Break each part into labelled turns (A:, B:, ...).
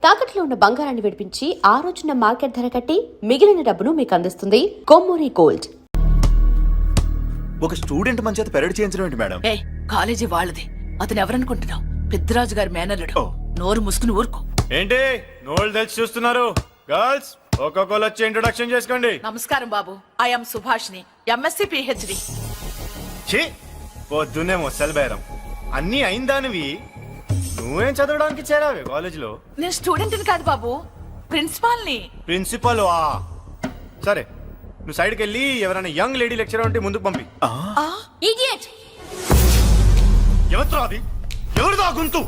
A: తాకట్లో ఉన్న బంగారాన్ని విడిపించి ఆ రోజున మార్కెట్ ధర కట్టి మిగిలిన డబ్బును మీకు అందిస్తుంది కొమ్మూరి గోల్డ్.
B: ఒక స్టూడెంట్ మన చేత పెరడ్ చేయించడం ఏంటి మేడం?
C: కాలేజీ వాళ్ళది. అతను ఎవరనుకుంటున్నావు? పెద్దరాజు గారి మేనల్లుడు. నోరు ముసుకుని ఊరుకో.
D: ఏంటి నోళ్ళు తెచ్చి చూస్తున్నారు? గర్ల్స్ ఒక్కొక్కరు వచ్చి ఇంట్రొడక్షన్ చేసుకోండి.
C: నమస్కారం బాబు, ఐఎమ్ సుభాష్ని, ఎంఎస్సి పిహెచ్డి.
D: పొద్దున్నే మొసలు బేరం అన్ని అయిందానివి. నువ్వేం చదవడానికి చేరావే కాలేజీలో?
C: నేను స్టూడెంట్ని కాదు బాబు, ప్రిన్సిపాల్ని.
D: ప్రిన్సిపల్ సరే, నువ్వు సైడ్కి వెళ్ళి ఎవరైనా యంగ్ లేడీ లెక్చరర్ ఉంటే ముందుకు పంపి.
C: ఇడియట్!
D: ఎవరితో అది? ఎవరిదో గుంతు?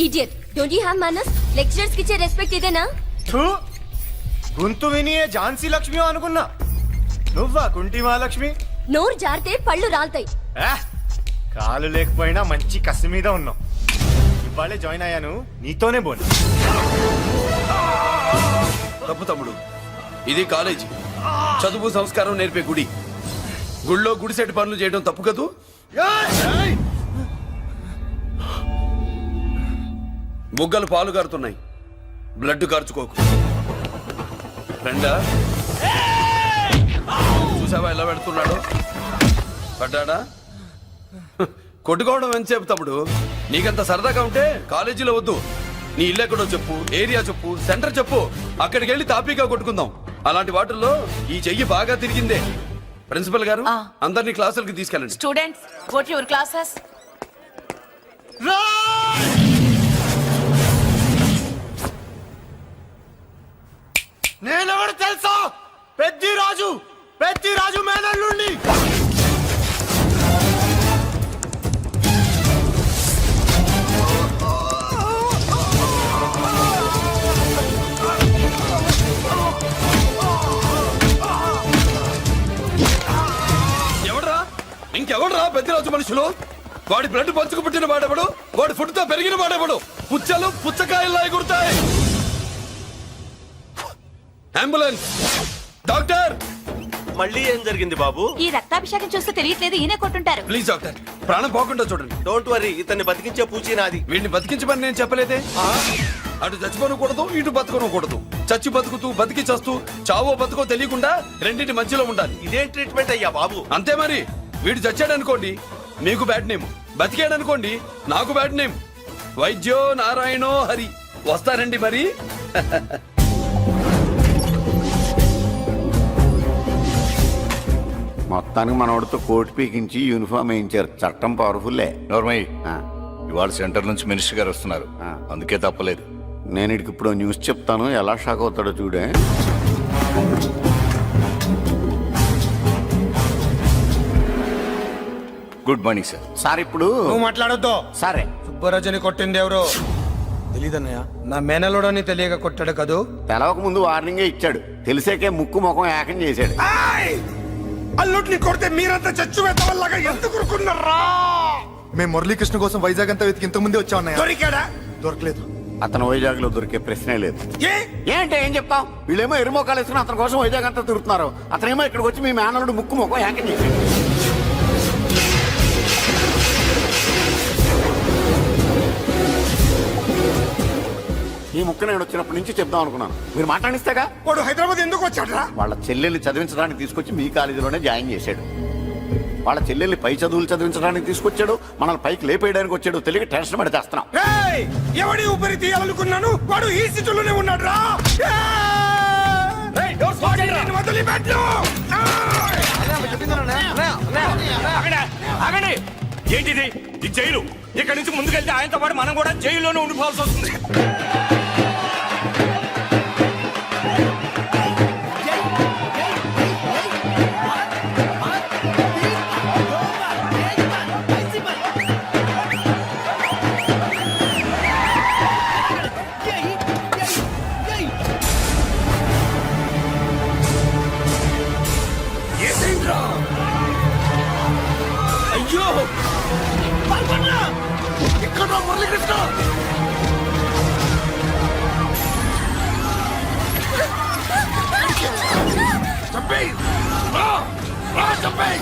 E: Idiot! Don't you have manners? Lecturers కి ఇచ్చే రెస్పెక్ట్ ఇదేనా?
D: గుంతు విని ఝాన్సీ లక్ష్మి అనుకున్నా. నువ్వా కుంటి మహాలక్ష్మి?
E: నోరు జారితే పళ్ళు రాల్తాయి.
D: కాలు లేకపోయినా మంచి కసి మీద ఉన్నావు. ఇవాళే జాయిన్ అయ్యాను, నీతోనే బోను.
F: తప్పు తమ్ముడు, ఇది కాలేజీ. చదువు సంస్కారం నేర్పే గుడి. గుళ్ళో గుడిసెట్టి పనులు చేయడం తప్పు కదూ? బుగ్గలు పాలు కారుతున్నాయి, బ్లడ్ కార్చుకోకు. ఫ్రెండా, చూసావా ఎలా పెడుతున్నాడు? పడ్డాడా? కొట్టుకోవడం ఎంతసేపు తమ్ముడు? నీకంత సరదాగా ఉంటే కాలేజీలో వద్దు. నీ ఇల్లు ఎక్కడో చెప్పు, ఏరియా చెప్పు, సెంటర్ చెప్పు, అక్కడికి వెళ్ళి తాపీగా కొట్టుకుందాం. అలాంటి వాటిల్లో ఈ చెయ్యి బాగా తిరిగిందే. ప్రిన్సిపల్ గారు, అందరినీ క్లాసులకి తీసుకెళ్ళండి.
C: Students, go to your classes.
D: నేనెవరు తెలుసా? పెద్దిరాజు, పెద్దిరాజు మేనల్లుండి.
F: ఎవడ్రా? ఇంకెవడ్రా పెద్దిరాజు మనుషులు? వాడి బ్లడ్ పంచుకు పుట్టిన వాడెవడు? వాడి ఫుడ్ తో పెరిగిన వాడెవడు? పుచ్చలు పుచ్చకాయల్లా ఎగురుతాయి. అంబులెన్స్! డాక్టర్!
G: మళ్ళీ ఏం జరిగింది బాబు?
C: ఈ రక్తాభిషేకం చూస్తే తెలియట్లేదు, ఈయనే కొట్టుంటారు.
F: ప్లీజ్ డాక్టర్, ప్రాణం పోకుండా చూడండి.
G: డోంట్ వరీ, ఇతన్ని బతికించే పూచి నాది.
F: వీడిని బతికించమని నేను చెప్పలేదే. అటు చచ్చిపోనకూడదు, ఇటు బతకనకూడదు. చచ్చి బతుకుతూ, బతికి చస్తూ, చావో బతుకో తెలియకుండా రెండింటి మధ్యలో ఉండాలి.
G: ఇదేం ట్రీట్మెంట్ అయ్యా బాబు?
F: అంతే మరి. వీడు చచ్చాడనుకోండి మీకు బ్యాడ్ నేమ్, బతికాడనుకోండి నాకు బ్యాడ్ నేమ్. వైద్యో నారాయణో హరి. వస్తారండి మరి.
H: మొత్తానికి మనోడితో కోట్ పీకించి యూనిఫామ్ వేయించారు. చట్టం పవర్ఫుల్లే.
B: నోర్మయ్య, ఇవాళ సెంటర్ నుంచి మినిస్టర్ గారు వస్తున్నారు, అందుకే తప్పలేదు.
H: నేను ఇడికి ఇప్పుడు న్యూస్ చెప్తాను, ఎలా షాక్ అవుతాడో చూడే.
B: Good morning sir.
H: సార్ ఇప్పుడు
I: నువ్వు మాట్లాడొద్దు.
H: సరే,
I: సుబ్బరాజుని కొట్టింది ఎవరు? తెలీదన్నయ్య. నా మేనలోడని తెలియక కొట్టాడు కదూ.
H: తెలవక ముందు వార్నింగే ఇచ్చాడు, తెలిసాకే ముక్కు ముఖం ఏకం చేశాడు.
I: అల్లుడిని కొడితే మీరంతా చచ్చు వెతవల్లాగా ఎందుకు కొరుకున్నారా?
D: మేము మురళీకృష్ణ కోసం వైజాగ్ అంతా వెతికి ఇంత ముందే వచ్చా ఉన్నాయా?
I: దొరికాడా?
D: దొరకలేదు.
H: అతను వైజాగ్ లో దొరికే ప్రశ్నే లేదు. ఏంటి ఏం చెప్తాం? వీళ్ళేమో ఎరుమోకాలు వేసుకుని అతని కోసం వైజాగ్ అంతా తిరుగుతున్నారు. అతనేమో ఇక్కడికి వచ్చి మీ మేనలుడు ముక్కు ముఖం ఏకం చేశాడు. ఈ ముక్క నేను వచ్చినప్పటి నుంచి చెప్దాం అనుకున్నాను, మీరు మాట్లాడిస్తేగా.
I: వాడు హైదరాబాద్ ఎందుకు వచ్చాడరా?
H: వాళ్ళ చెల్లెల్ని చదివించడానికి తీసుకొచ్చి మీ కాలేజీలోనే జాయిన్ చేశాడు. వాళ్ళ చెల్లెల్ని పై చదువులు చదివించడానికి తీసుకొచ్చాడు, మనల్ని పైకి లేపేయడానికి వచ్చాడు. తెలియక టెన్షన్ పడి చేస్తున్నాం.
I: ఎవడి ఊపిరి తీయాలనుకున్నాను, వాడు ఈ స్థితిలోనే ఉన్నాడు రా.
G: ఏంటిది? ఈ జైలు. ఇక్కడి నుంచి ముందుకెళ్తే ఆయనతో పాటు మనం కూడా జైల్లోనే ఉండిపోవాల్సి వస్తుంది.
F: అయ్యో, ఇక్కడ మురళీకృష్ణ! చంపేయ్! చంపేయ్!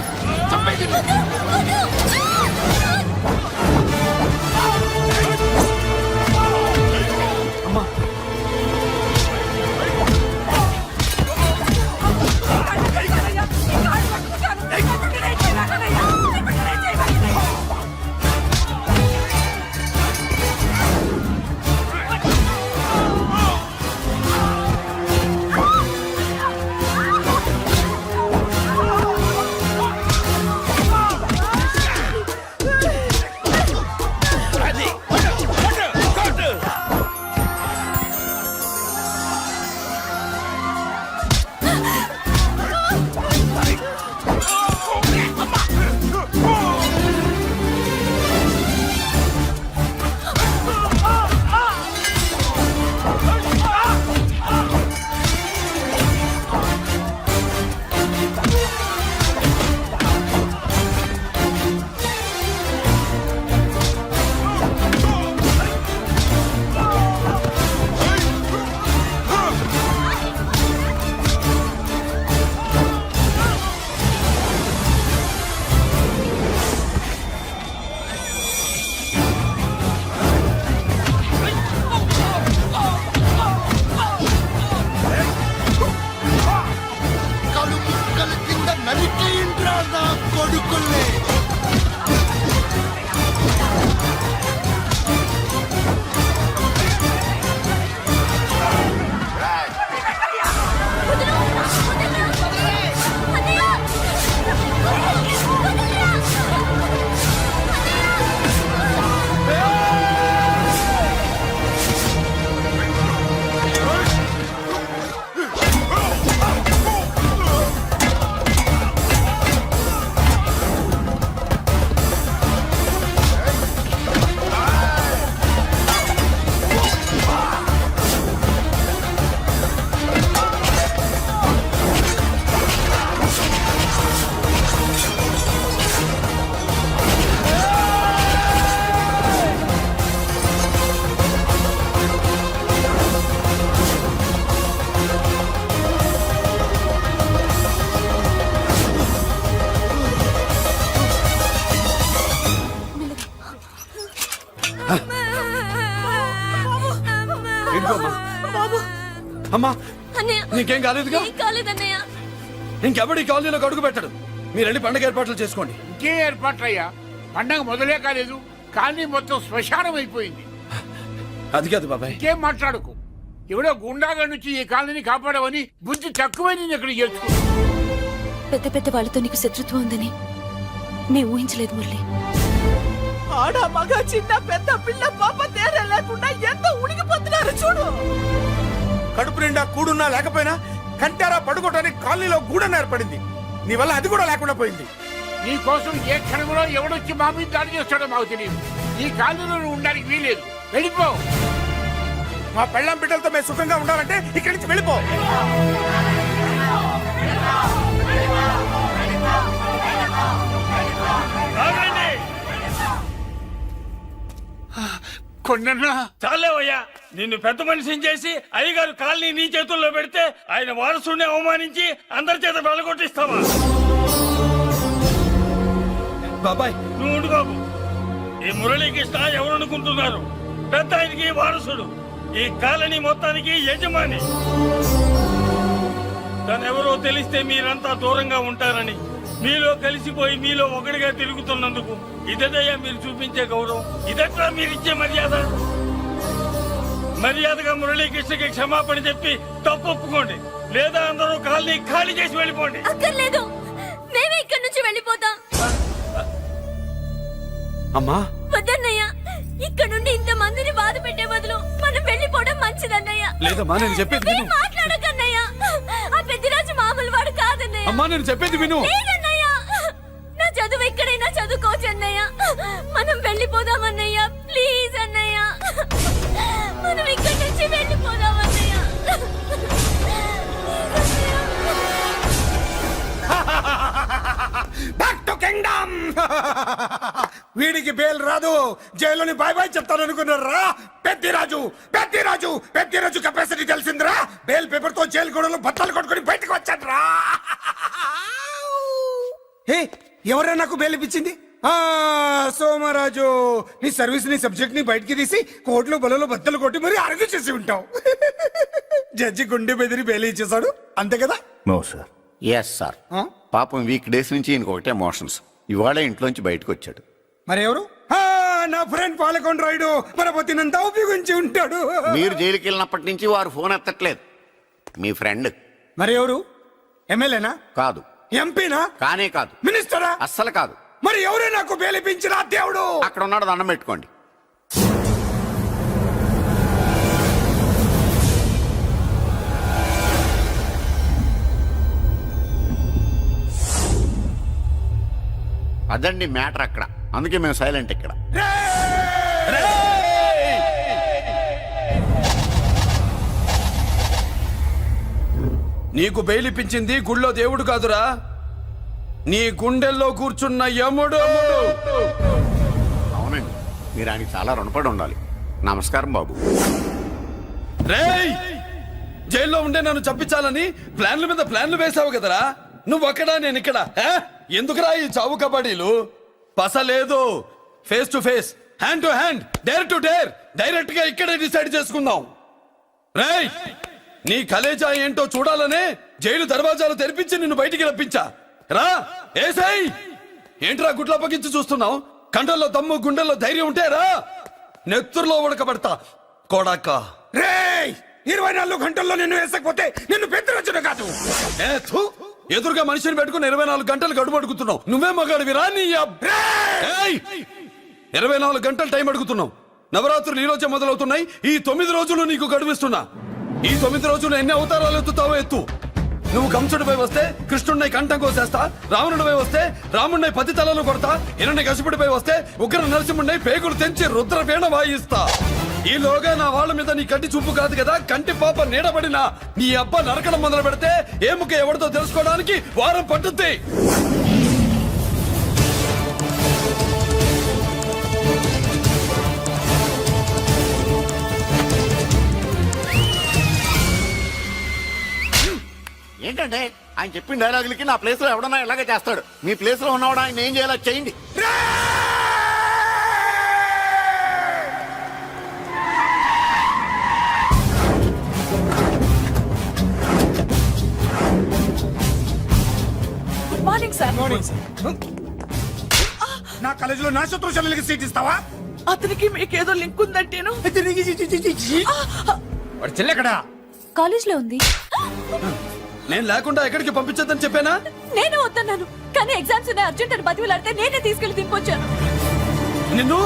F: అమ్మా
E: అన్నయ్య
F: నీకేం కాలేదుగా?
E: ఏం కాలేదన్నయ్య.
F: ఇంకెవడి కాలనీలో అడుగు పెట్టడు. మీరు వెళ్ళి పండగ ఏర్పాట్లు చేసుకోండి.
J: ఇంకే ఏర్పాట్లయ్యా? పండగ మొదలే కాలేదు, కానీ మొత్తం శ్మశానం అయిపోయింది.
F: అది కాదు బాబాయ్.
J: ఇంకేం మాట్లాడుకు. ఎవడో గుండాగా నుంచి ఈ కాలనీని కాపాడవని బుద్ధి తక్కువై నేను ఇక్కడ చేర్చుకో.
E: పెద్ద పెద్ద వాళ్ళతో నీకు శత్రుత్వం ఉందని నేను ఊహించలేదు మురళి.
C: ఆడ మగ చిన్న పెద్ద పిల్ల పాప తేడా లేకుండా ఎంత ఉడికిపోతున్నారు చూడు.
I: కడుపు నిండా కూడున్నా లేకపోయినా కంటారా పడుకోవడానికి కాలనీలో గూడన ఏర్పడింది. నీ వల్ల అది కూడా లేకుండా పోయింది.
J: నీ కోసం ఏ క్షణంలో ఎవడొచ్చి మా మీద దాడి చేస్తాడో మాకు తెలియదు. ఈ కాలనీలో నువ్వు ఉండడానికి వీలేదు. వెళ్ళిపో.
I: మా పెళ్ళాం బిడ్డలతో మేము సుఖంగా ఉండాలంటే ఇక్కడి నుంచి వెళ్ళిపో.
J: కొండన్నా
G: చాలేవయ్యా, నిన్ను పెద్ద మనిషిని చేసి అయ్యగారు కాలనీ నీ చేతుల్లో పెడితే ఆయన వారసుని అవమానించి అందరి చేత వెళ్ళగొట్టిస్తావా?
F: బాబాయ్
G: నువ్వు ఉండు బాబు. ఈ మురళీకృష్ణ ఎవరు అనుకుంటున్నారు? పెద్ద ఆయనకి వారసుడు, ఈ కాలనీ మొత్తానికి యజమాని. తనెవరో తెలిస్తే మీరంతా దూరంగా ఉంటారని మీలో కలిసిపోయి మీలో ఒకటిగా తిరుగుతున్నందుకు ఇదయ్యా మీరు చూపించే గౌరవం. ఇదట్లా మీరిచ్చే మర్యాద. మర్యాదగా మురళీకృష్ణకి క్షమాపణ చెప్పి తప్పు ఒప్పుకోండి, లేదా అందరూ కాలనీ ఖాళీ చేసి వెళ్ళిపోండి.
E: అక్కర్లేదు, మేమే ఇక్కడి నుంచి వెళ్ళిపోతాం.
F: అమ్మా
E: వద్దన్నయ్య, ఇక్కడ నుండి ఇంత మందిని బాధ పెట్టే బదులు మనం వెళ్ళిపోవడం మంచిదన్నయ్య.
F: లేదమ్మా, నేను చెప్పేది విను.
E: మాట్లాడకన్నయ్య, ఆ పెద్దిరాజు మామూలు వాడు కాదన్నయ్య.
F: అమ్మా నేను చెప్పేది విను.
E: లేదన్నయ్య, నా చదువు ఎక్కడైనా చదువుకోవచ్చు అన్నయ్య. మనం వెళ్ళిపోదామన్నయ్య, ప్లీజ్ అన్నయ్య. మనం ఇక్కడి నుంచి వెళ్ళిపోదామన్నయ్య.
I: Back to kingdom. వీడికి బెయిల్ రాదు, జైల్లోని బాయ్ బాయ్ చెప్తాను అనుకున్నారా? పెద్దిరాజు పెద్దిరాజు పెద్దిరాజు కెపాసిటీ తెలిసిందిరా. బెయిల్ పేపర్ తో జైలు గోడలు బట్టలు కొట్టుకుని బయటకు వచ్చాడ్రా. హే, ఎవరైనా నాకు బెయిల్ ఇప్పించింది? సోమరాజు, నీ సర్వీస్ నీ సబ్జెక్ట్ ని బయటికి తీసి కోర్టులో బలలో బద్దలు కొట్టి మరి అరెస్ట్ చేసి ఉంటావు. జడ్జి గుండె బెదిరి బెయిల్ ఇచ్చేసాడు, అంతే కదా?
B: No sir.
H: Yes sir. పాపం వీక్ డేస్ నుంచి ఈయనకు ఒకటే ఎమోషన్స్. ఇవాళ ఇంట్లోంచి బయటకు వచ్చాడు.
I: మరి ఎవరు? నా ఫ్రెండ్ పాలకొండ రాయుడు మన పొత్తినంతా ఉపయోగించి ఉంటాడు.
H: మీరు జైలుకి వెళ్ళినప్పటి నుంచి వారు ఫోన్ ఎత్తట్లేదు. మీ ఫ్రెండ్.
I: మరి ఎవరు? ఎమ్మెల్యేనా?
H: కాదు.
I: ఎంపీనా?
H: కానే కాదు.
I: మినిస్టరా?
H: అస్సలు కాదు.
I: మరి ఎవరే నాకు బేలిపించిన దేవుడు?
H: అక్కడ ఉన్నాడు, దండం పెట్టుకోండి. అదండి మ్యాటర్ అక్కడ. అందుకే మేము సైలెంట్ ఇక్కడ.
F: నీకు బెయిలిపించింది గుళ్ళో దేవుడు కాదురా, నీ గుండెల్లో కూర్చున్న యముడు.
H: అవునండి, మీరు ఆయనకి చాలా రుణపడి ఉండాలి. నమస్కారం బాబు.
F: రేయ్, జైల్లో ఉండే నన్ను చంపించాలని ప్లాన్ల మీద ప్లాన్లు వేసావు కదరా. నువ్వు అక్కడా నేను ఇక్కడ. ఎందుకురా ఈ చావు కబడ్డీలు? పస లేదు. Face to face, hand to hand, dare to dare, direct గా ఇక్కడే డిసైడ్ చేసుకుందాం. రేయ్, నీ కలేజా ఏంటో చూడాలనే జైలు దర్వాజాలు తెరిపించి నిన్ను బయటికి రప్పించా. రా ఏసై. ఏంట్రా గుడ్ల పగించి చూస్తున్నావు? కండల్లో దమ్ము గుండెల్లో ధైర్యం ఉంటే రా, నెత్తురులో ఉడకబడతా కొడాక.
I: రేయ్, 24 గంటల్లో నిన్ను వేసకపోతే నిన్ను పెద్దరొచ్చును కాదు.
F: ఎదురుగా మనిషిని పెట్టుకుని 24 గంటలు గడుపు అడుగుతున్నావు. నువ్వే మగాడివిరా నీ 24 గంటలు టైం అడుగుతున్నావు. నవరాత్రులు ఈ రోజే మొదలవుతున్నాయి. ఈ 9 రోజులు నీకు గడువిస్తున్నా. ఈ 9 రోజులు ఎన్ని అవతారాలు ఎత్తుతావో ఎత్తు. నువ్వు కంసుడిపై వస్తే కృష్ణుడిని కంఠం కోసేస్తా, రావణుడిపై వస్తే రాముడిని 10 తలలు కొడతా, హిరణ్య కశిపుడిపై వస్తే ఉగ్ర నరసింహుడిని పేగులు తెంచి రుద్ర వీణ వాయిస్తా. ఈలోగా నా వాళ్ళ మీద నీ కంటి చూపు కాదు కదా, కంటి పాప నీడబడిన నీ అబ్బ నరకడం మొదలు పెడితే ఏముక ఎవరితో తెలుసుకోవడానికి వారం పట్టుద్ది.
H: ఏంటంటే ఆయన చెప్పిన డైలాగులకి నా ప్లేస్ లో ఎవడన్నా ఇలాగే చేస్తాడు. మీ ప్లేస్ లో ఉన్నవాడు ఆయన ఏం చేయాలో చేయండి.
I: కాలేజీలో నా శత్రు చెల్లెలకి సీట్ ఇస్తావా?
C: అతనికి మీకేదో లింక్ ఉందంటేను.
I: వాడి చెల్లెక్కడా?
E: కాలేజ్ లో ఉంది.
F: నేను లేకుండా ఎక్కడికి పంపించద్దని చెప్పానా?
E: నేను వద్దన్నాను, కానీ ఎగ్జామ్స్ ఉన్నాయి అర్జెంట్ అని బతిలాడితే నేనే తీసుకెళ్లి దింపొచ్చాను.
F: నిన్ను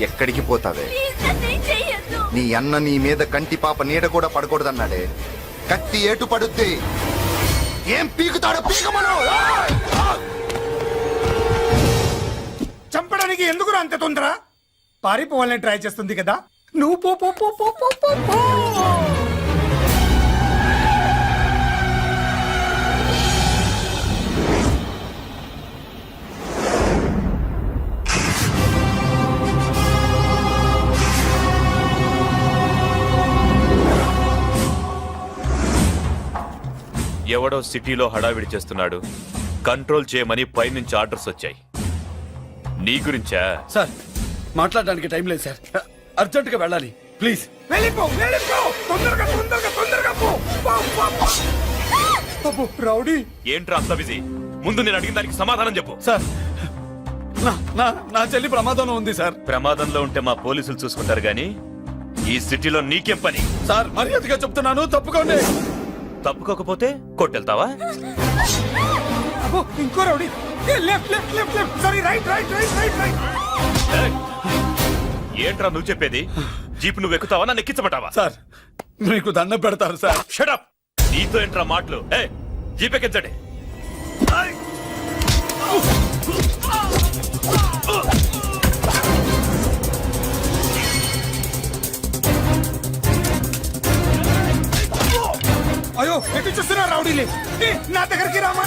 K: ఎక్కడికి పోతావే?
E: ప్లీజ్ నన్నేం చెయ్యొద్దు.
K: నీ అన్న నీ మీద కంటి పాప నీడ కూడా పడకూడదన్నాడే. కత్తి ఏటు పడుద్ది. ఏం పీకుతాడో పీకమను.
I: చంపడానికి ఎందుకు అంత తొందర? పారిపోవాలని ట్రై చేస్తుంది కదా, నువ్వు పో పో పో పో పో పో పో.
L: ఎవడో సిటీలో హడావిడి చేస్తున్నాడు, కంట్రోల్ చేయమని పైనుంచి ఆర్డర్స్ వచ్చాయి. నీ గురించా?
F: సార్ మాట్లాడడానికి టైం లేదు సార్, అర్జెంట్ గా వెళ్ళాలి ప్లీజ్.
I: వెళ్ళిపో వెళ్ళిపో, తొందరగా తొందరగా తొందరగా పో. పో, పో, పో. అబ్బో, రౌడీ
L: ఏంట్రా అంత బిజీ? ముందు నేను అడిగిన దానికి సమాధానం చెప్పు.
F: సార్ నా చెల్లి ప్రమాదంలో ఉంది సార్.
L: ప్రమాదంలో ఉంటే మా పోలీసులు చూసుకుంటారు గాని ఈ సిటీలో నీకేం పని?
F: సార్ మర్యాదగా చెప్తున్నాను, తప్పుకోండి.
L: తప్పుకోకపోతే కొట్టెళ్తావా?
I: అబ్బో, ఇంకో rowdy. Left left left left, sorry right right right right right.
L: ఏయ్! ఏంట్రా నువ్వు చెప్పేది? జీప్ నువ్వు ఎక్కుతావా, నన్ను ఎక్కించబట్టావా?
F: సార్ మీకు దండం పెడతారు సార్.
L: షడప్! నీతో ఏంట్రా మాటలు? జీప్ ఎక్కించండి.
I: అయ్యో, ఎటు చూస్తున్నా రౌడీలే. నా దగ్గరికి రామా.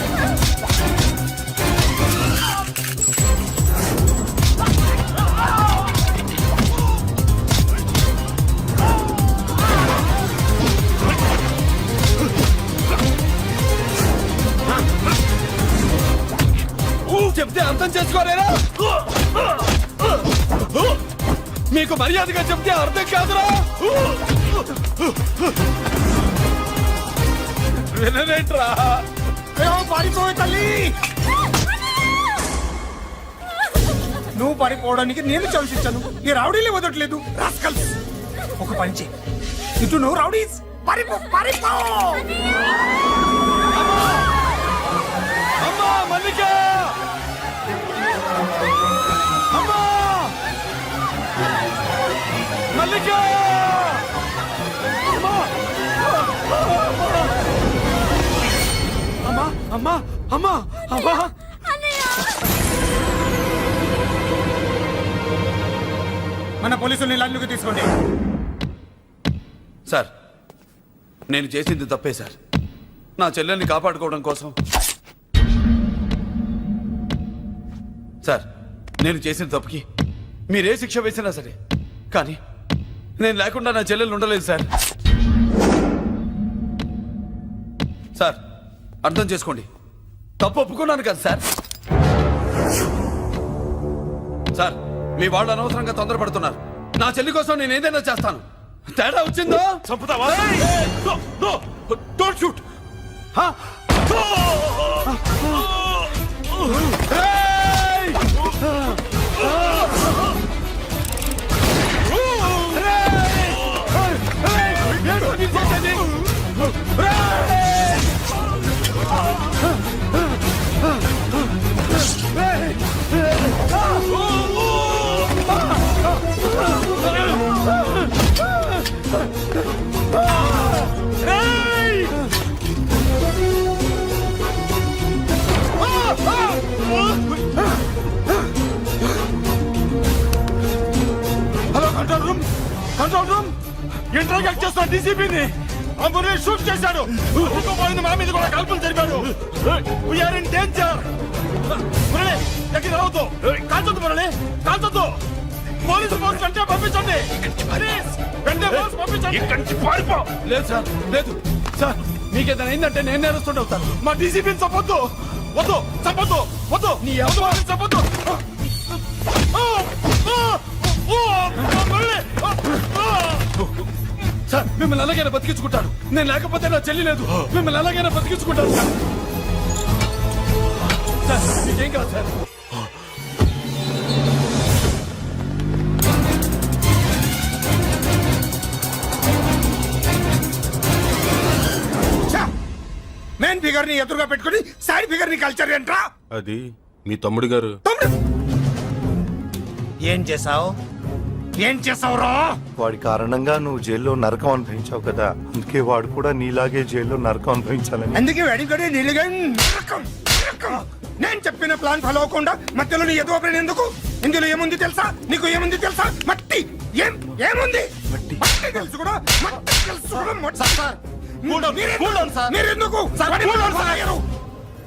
F: చెప్తే అర్థం చేసుకోలేరా? మీకు మర్యాదగా చెప్తే అర్థం కాదురా? వినరేంట్రా?
I: పారిపోయే తల్లి, నువ్వు పారిపోవడానికి నేను ఛాన్స్ ఇచ్చాను, ఈ రౌడీలే వదట్లేదు. రాస్కల్స్, ఒక పని చేయి, ఇటు నువ్వు రౌడీస్ పారిపో పారిపో.
F: అమ్మా మల్లిక! అమ్మా మల్లిక! అమ్మా అమ్మా అమ్మా అమ్మా!
I: మన పోలీసుల్ని లైన్లోకి తీసుకోండి.
F: సార్ నేను చేసింది తప్పే సార్. నా చెల్లెల్ని కాపాడుకోవడం కోసం సార్ నేను చేసిన తప్పుకి మీరే శిక్ష వేసినా సరే, కానీ నేను లేకుండా నా చెల్లెలు ఉండలేదు సార్. సార్ అర్థం చేసుకోండి, తప్పు ఒప్పుకున్నాను కదా సార్. సార్ మీ వాళ్ళు అనవసరంగా తొందరపడుతున్నారు. నా చెల్లి కోసం నేను ఏదైనా చేస్తాను. తేడా వచ్చిందో
L: చంపుతావా?
F: Don't shoot. Hello control room, control room. Interact చేస్తున్న డీసీపీని అంబులెన్స్ షూట్ చేశాడు. ఇంకోపోయింది, మా మీద కూడా కాల్పులు జరిపాడు. We're in danger. మురళి దగ్గర రావద్దు, కాల్చొద్దు మురళి, కాల్చొద్దు. పోలీసు ఫోర్స్ వెంటనే పంపించండి. ప్లీజ్ వెంటనే ఫోర్స్ పంపించండి.
L: ఇక్కడి నుంచి పారిపో.
F: లేదు సార్, లేదు సార్. మీకేదైనా అయిందంటే నేను నేరస్తుండే అవుతాను. మా డీసీపీని చంపొద్దు, వద్దు, చంపొద్దు, వద్దు, నీ ఎవరు వాళ్ళని చంపొద్దు. సార్ మిమ్మల్ని అలాగైనా బతికించుకుంటాను. నేను లేకపోతే నా చెల్లి లేదు. మిమ్మల్ని అలాగైనా బతికించుకుంటాను సార్. సార్ మీకేం కాదు సార్.
I: మెయిన్ ఫిగర్ ని ఎదురుగా పెట్టుకుని సైడ్ ఫిగర్ ని కల్చర్ ఏంట్రా?
K: అది మీ తమ్ముడు గారు.
I: ఏం చేసావు? ఏం చేసావురా?
K: వాడి కారణంగా నువ్వు జైల్లో నరకం అనుభవించావు కదా, అందుకే వాడు కూడా నీలాగే జైల్లో నరకం అనుభవించాలని.
I: అందుకే వెడికడే నీళ్ళగా నరకం, నరకం. నేను చెప్పిన ప్లాన్ ఫాలో అవ్వకుండా మధ్యలో నీ ఎదుగు ప్లాన్ ఎందుకు? ఇందులో ఏముంది తెలుసా? నీకు ఏముంది తెలుసా? మట్టి. ఏముంది? మట్టి తెలుసు కూడా, మట్టి తెలుసు కూడా. మీరెందుకు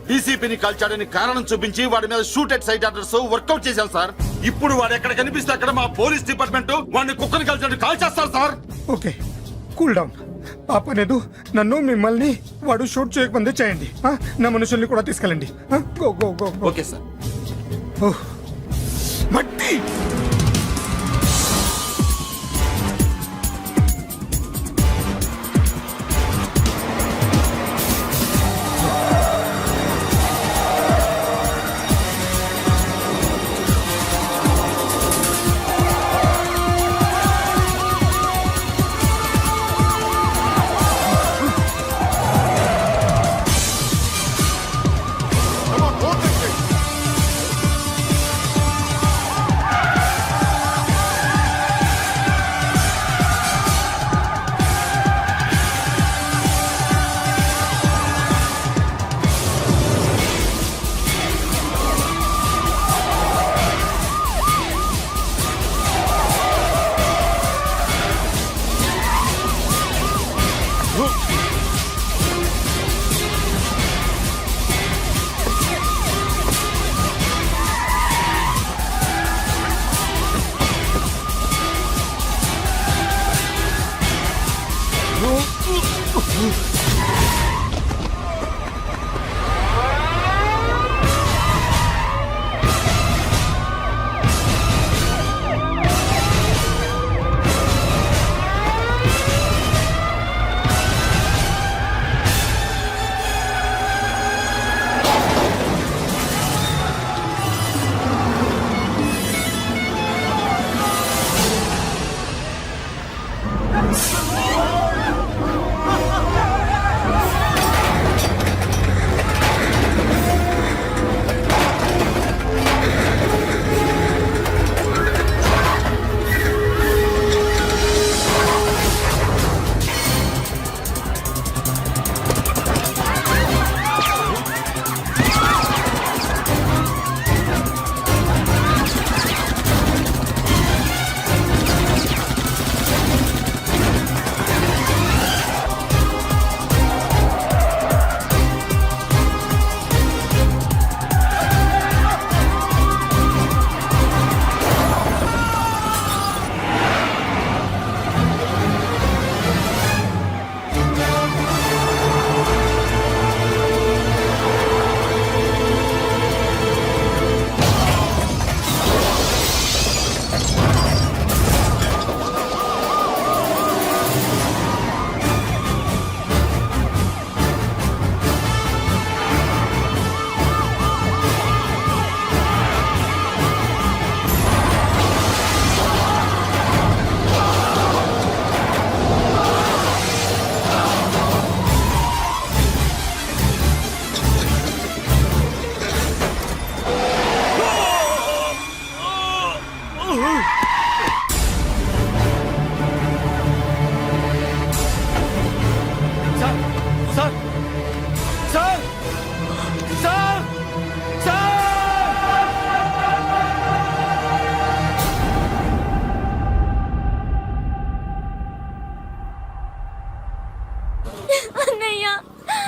H: డీసీపీని కాల్చాడని కారణం చూపించి వాడి మీద shoot at sight orders work out చేశాం సార్. ఇప్పుడు వాడు ఎక్కడ కనిపిస్తే అక్కడ మా పోలీస్ డిపార్ట్మెంట్ వాడిని కుక్కని కాల్చాడు కాల్ చేస్తారు సార్.
I: Okay, cool down. ఆ పనేదు నన్ను మిమ్మల్ని వాడు షూట్ చేయకముందే చేయండి. నా మనుషుల్ని కూడా తీసుకెళ్ళండి. Go go go.
H: Okay sir.
I: మట్టి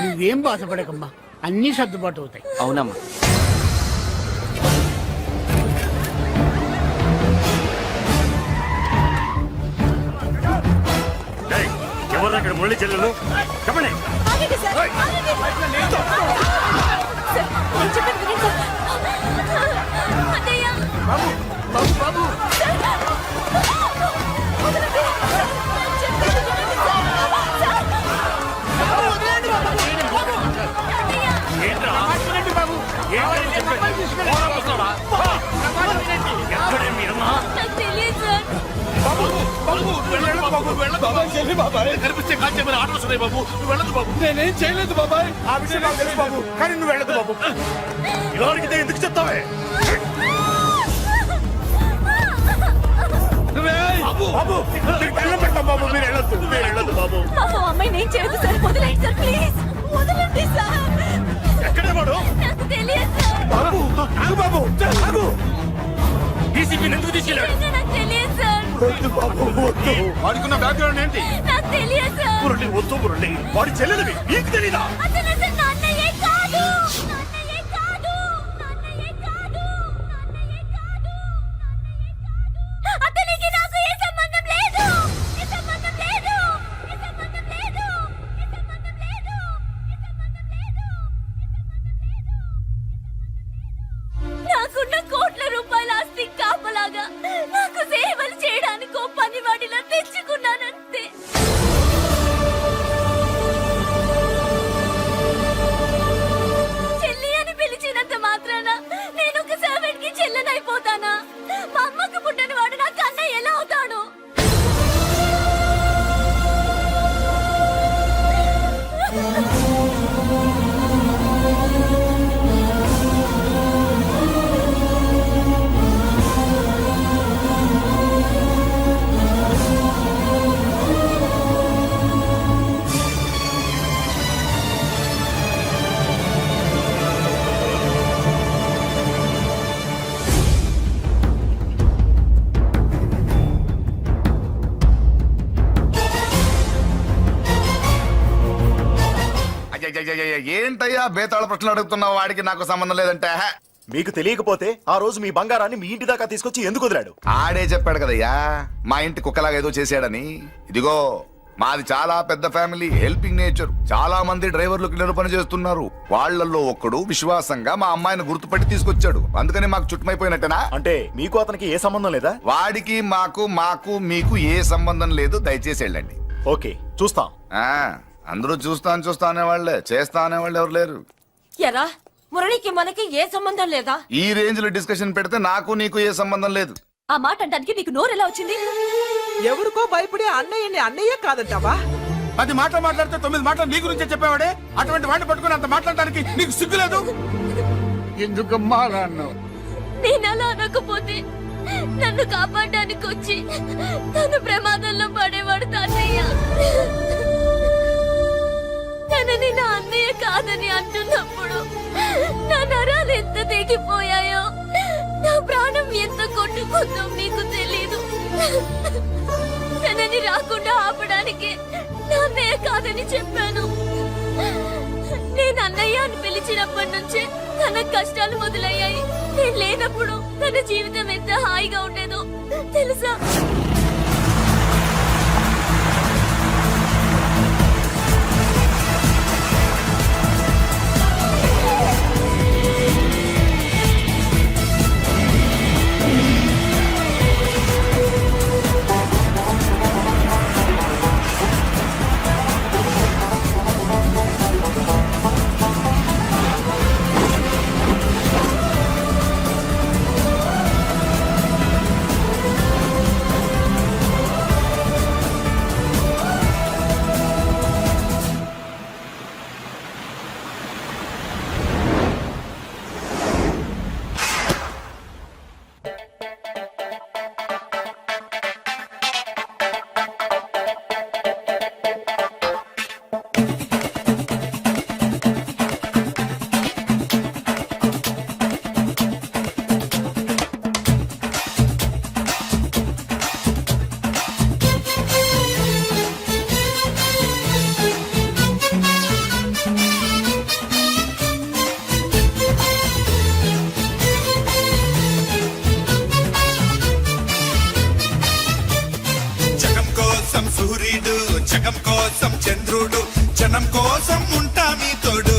J: నువ్వేం బాధపడకమ్మా, అన్నీ సర్దుబాటు అవుతాయి.
H: అవునమ్మా.
D: ఎవరు అక్కడ మురళి చెల్లెలు? చెప్పండి.
E: బాబు బాబు బాబు
J: వస్తున్నావా? నా మాట వినండి.
D: ఎక్కడే మీ అమ్మ?
E: నాకు తెలియదు సార్.
J: బాబు, వెళ్ళండి బాబు, వెళ్ళండి బాబాయ్. కనిపిస్తే కాల్ చేయమని ఆర్డర్స్ ఉన్నాయి బాబు. నువ్వు వెళ్ళదు బాబు. నేనేం చేయలేదు బాబాయ్.
D: ఆ విషయం నాకు తెలుసు బాబు, కానీ నువ్వు వెళ్ళదు బాబు. ఇలా అడిగితే ఎందుకు చెప్తావే? బాబు, నీకు దండం పెడతాం బాబు, మీరు వెళ్ళొద్దు బాబు.
E: పాపం అమ్మాయి నేను చేయదు సార్. వదిలేండి సార్, ప్లీజ్ వదలండి సార్.
D: ఎక్కడే వాడు?
E: నాకు తెలియదు సార్.
D: బాబు, ఆగు బాబు, ఆగు. డీసీపీని ఎందుకు తీసుకెళ్ళాడు?
E: నిజంగా నాకు తెలియదు సార్.
D: వద్దు బాబు, వద్దు. వాడికున్న బ్యాక్గ్రౌండ్ ఏంటి?
E: నాకు తెలియదు సార్.
D: మురళి, వద్దు మురళి, వాడి చెల్లెలివి నీకు తెలీదా?
E: అతను అసలు నా అన్నయ్యే కాదు. నా అన్నయ్యే కాదు. నా అన్నయ్యే కాదు. నా అన్నయ్యే కాదు. అతనికి నాకు ఏ సంబంధం లేదు. ఏ సంబంధం లేదు. ఏ సంబంధం లేదు. ఏ సంబంధం లేదు. ఏ సంబంధం లేదు. నాకున్న కోట్ల రూపాయల ఆస్తి కాపలాగా నాకు సేవలు చేయడానికి ఓ పనివాడిలా తెచ్చుకున్నానంతే. చెల్లి అని పిలిచినంత మాత్రాన నేను ఒక సర్వెంట్ కి చెల్లెనైపోతానా? మా అమ్మకు పుట్టిన వాడు నాకు అన్నయ్య ఎలా అవుతాడు?
K: ఏంటయ్యా బేతాళ ప్రశ్నలు అడుగుతున్నావు? వాడికి నాకు సంబంధం లేదంటే
D: మీకు తెలియకపోతే ఆ రోజు మీ బంగారాన్ని మీ ఇంటి దాకా తీసుకొచ్చి ఎందుకు వదిలాడు?
K: ఆడే చెప్పాడు కదయ్యా మా ఇంటి కుక్కలాగా ఏదో చేశాడని. ఇదిగో మాది చాలా పెద్ద ఫ్యామిలీ, హెల్పింగ్ నేచర్. చాలా మంది డ్రైవర్లు క్లీనర్ పని చేస్తున్నారు. వాళ్ళల్లో ఒక్కడు విశ్వాసంగా మా అమ్మాయిని గుర్తుపట్టి తీసుకొచ్చాడు. అందుకని మాకు చుట్టుమైపోయినట్టేనా?
D: అంటే మీకు అతనికి ఏ సంబంధం లేదా?
K: వాడికి మాకు మీకు ఏ సంబంధం లేదు. దయచేసి వెళ్ళండి.
D: ఓకే, చూస్తాం.
K: ఆ, అందరూ చూస్తా అనేవాళ్లే, చేస్తా అనేవాళ్ళు ఎవరు లేరు.
E: ఎరా మురళికి మనకి ఏ సంబంధం లేదా?
K: ఈ రేంజ్ లో డిస్కషన్ పెడితే నాకు నీకు ఏ సంబంధం లేదు.
E: ఆ మాట అంటానికి నీకు నోరు ఎలా వచ్చింది?
C: ఎవరికో భయపడే అన్నయ్యని అన్నయ్య కాదంటావా?
I: 10 మాటలు మాట్లాడితే 9 మాటలు నీ గురించే చెప్పేవాడే. అటువంటి వాడిని పట్టుకుని అంత మాట్లాడడానికి నీకు సిగ్గులేదు?
J: ఎందుకమ్మా అలా అన్నావు?
E: నేను అలా అనకపోతే నన్ను కాపాడడానికి వచ్చి తను ప్రమాదంలో పడేవాడు తాతయ్య. తనని నా అన్నయ్య కాదని అంటున్నప్పుడు నా నరాలు ఎంత తెగిపోయాయో, నా ప్రాణం ఎంత కొట్టుకుందో మీకు తెలీదు. తనని రాకుండా ఆపడానికి నా అన్నయ్య కాదని చెప్పాను. నేను అన్నయ్య అని పిలిచినప్పటి నుంచే తన కష్టాలు మొదలయ్యాయి. నేను లేనప్పుడు తన జీవితం ఎంత హాయిగా ఉండేదో తెలుసా?
M: జగం కోసం చంద్రుడు, జనం కోసం ఉంటా మీ తోడు.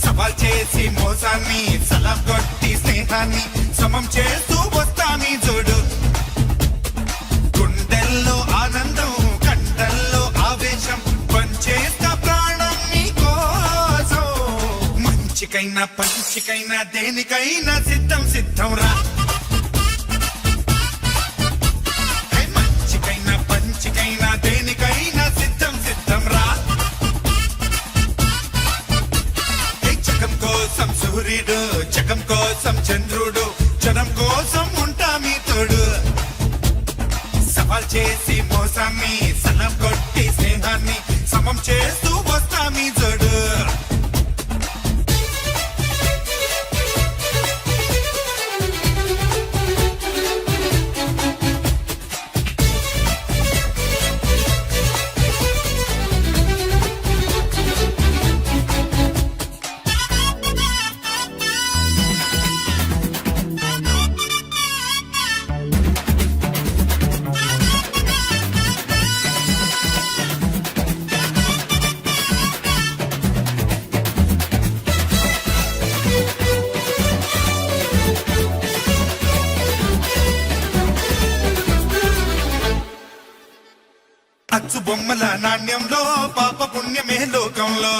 M: సవాల్ చేసి మోసాన్ని, సలాం కొట్టి స్నేహాన్ని సమం చేస్తూ వస్తా మీ జోడు. గుండెల్లో ఆనందం, కండల్లో ఆవేశం, పంచేస్తా ప్రాణం మీ కోసం. మంచి మంచికైనా పంచికైనా దేనికైనా సిద్ధం సిద్ధం రా మంచికైనా పంచికైనా దేనికైనా సిద్ధం సిద్ధం రా జగం కోసం సూర్యుడు జగం కోసం చంద్రుడు జనం కోసం ఉంటా మీ తోడు సవాల్ చేసి మోసాన్ని సలం కొట్టి స్నేహాన్ని సమం చేస్తూ వస్తా మీ జోడు అచ్చు బొమ్మల నాణ్యంలో పాప పుణ్యమే లోకంలో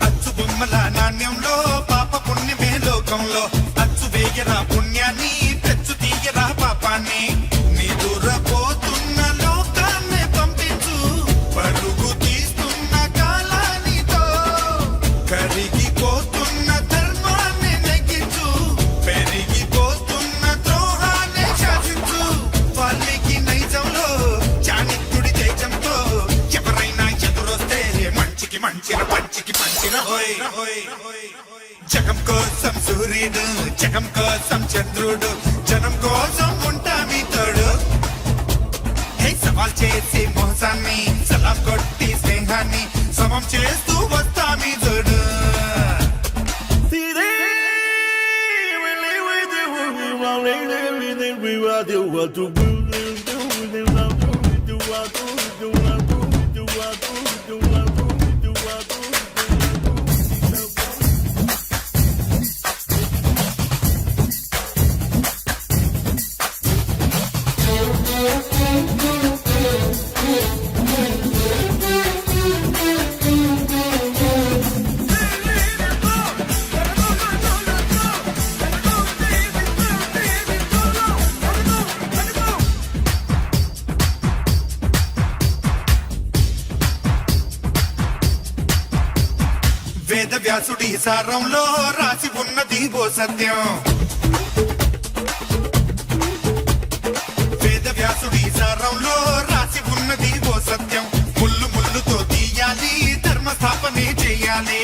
M: అచ్చు బొమ్మల నాణ్యంలో పాప పుణ్యమే లోకంలో అచ్చు వేయరా పుణ్యాన్ని తెచ్చు తీయరా పాపాన్ని నీ దూరపోతున్న లోకాన్ని పంపించు పరుగు తీస్తున్న కాలానితో కరిగిపోతున్న ధర్మాన్ని నెగ్గించు పెరిగిపోతున్న ద్రోహాన్ని శాసించు వాల్మీకి నైజంలో చాణక్యుడి తేజంతో ఎవరైనా ఎదురొస్తే మంచికి మంచిన పంచికి పంచిన హోయ్ జగం కోసం సూర్యుడు జగం కోసం చంద్రుడు జనం కోసం ఉంటా మీ తోడు హే సవాల్ చేసి మోసాన్ని సలాం కొట్టి స్నేహాన్ని సమం చేస్తూ వస్తా మీ తోడు వేద వ్యాసుడి సారంలో రాసి ఉన్నది ఓ సత్యం వేద వ్యాసుడి సారంలో రాసి ఉన్నది ఓ సత్యం ముళ్ళు ముళ్ళుతో తీయాలి ధర్మ స్థాపనే చెయ్యాలి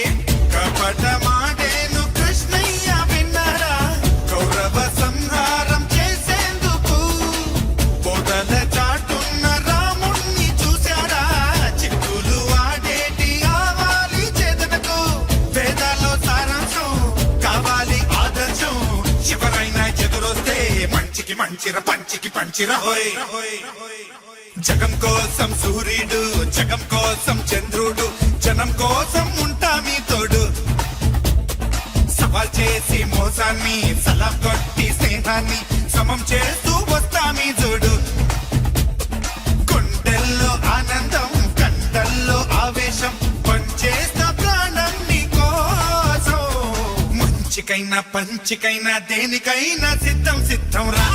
M: కపటమాడేను కృష్ణయ్య విన్నారా కౌరవ సంహారం చేసేందుకు పొదల చాటున్న రాముణ్ణి చూశారా చిక్కులు ఆడేటి ఆవాలి చేతనకు వేదాల్లో సారాంశం కావాలి ఆదర్శం ఎవరైనా ఎదురొస్తే మంచికి మంచిర పంచికి పంచిర హోయ్ జగం కోసం సూర్యుడు జగం కోసం చంద్రుడు జనం కోసం ఉంటా మీ తోడు సవాల్ చేసి మోసాన్ని సలాం కొట్టి స్నేహాన్ని సమం చేస్తూ వస్తా మీ జోడు గుండెల్లో ఆనందం కండల్లో ఆవేశం పంచేస్తా ప్రాణం నీ కోసం మంచికైనా పంచికైనా దేనికైనా సిద్ధం సిద్ధం రా